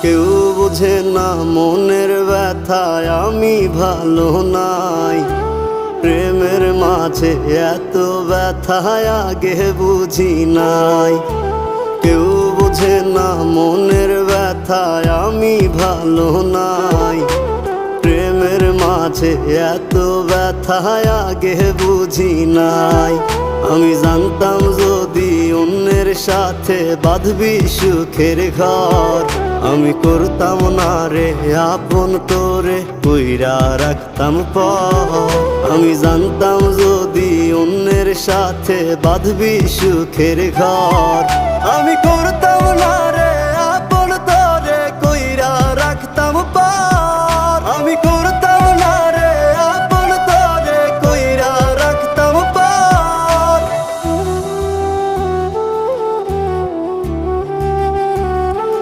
কেউ বোঝে না মনের ব্যথায় আমি ভালো নাই। প্রেমের মাঝে এত ব্যথায় আগে বুঝি নাই। কেউ বোঝে না মনের ব্যথায় আমি ভালো নাই। প্রেমের মাঝে এত ব্যথায় আগে বুঝি নাই। আমি জানতাম যদি অন্যের সাথে বাঁধবি সুখের ঘর, আমি করতাম না রে আপন তোরে কইরা রাখতাম পর। আমি জানতাম যদি অন্যের সাথে বাঁধবি সুখের ঘর, আমি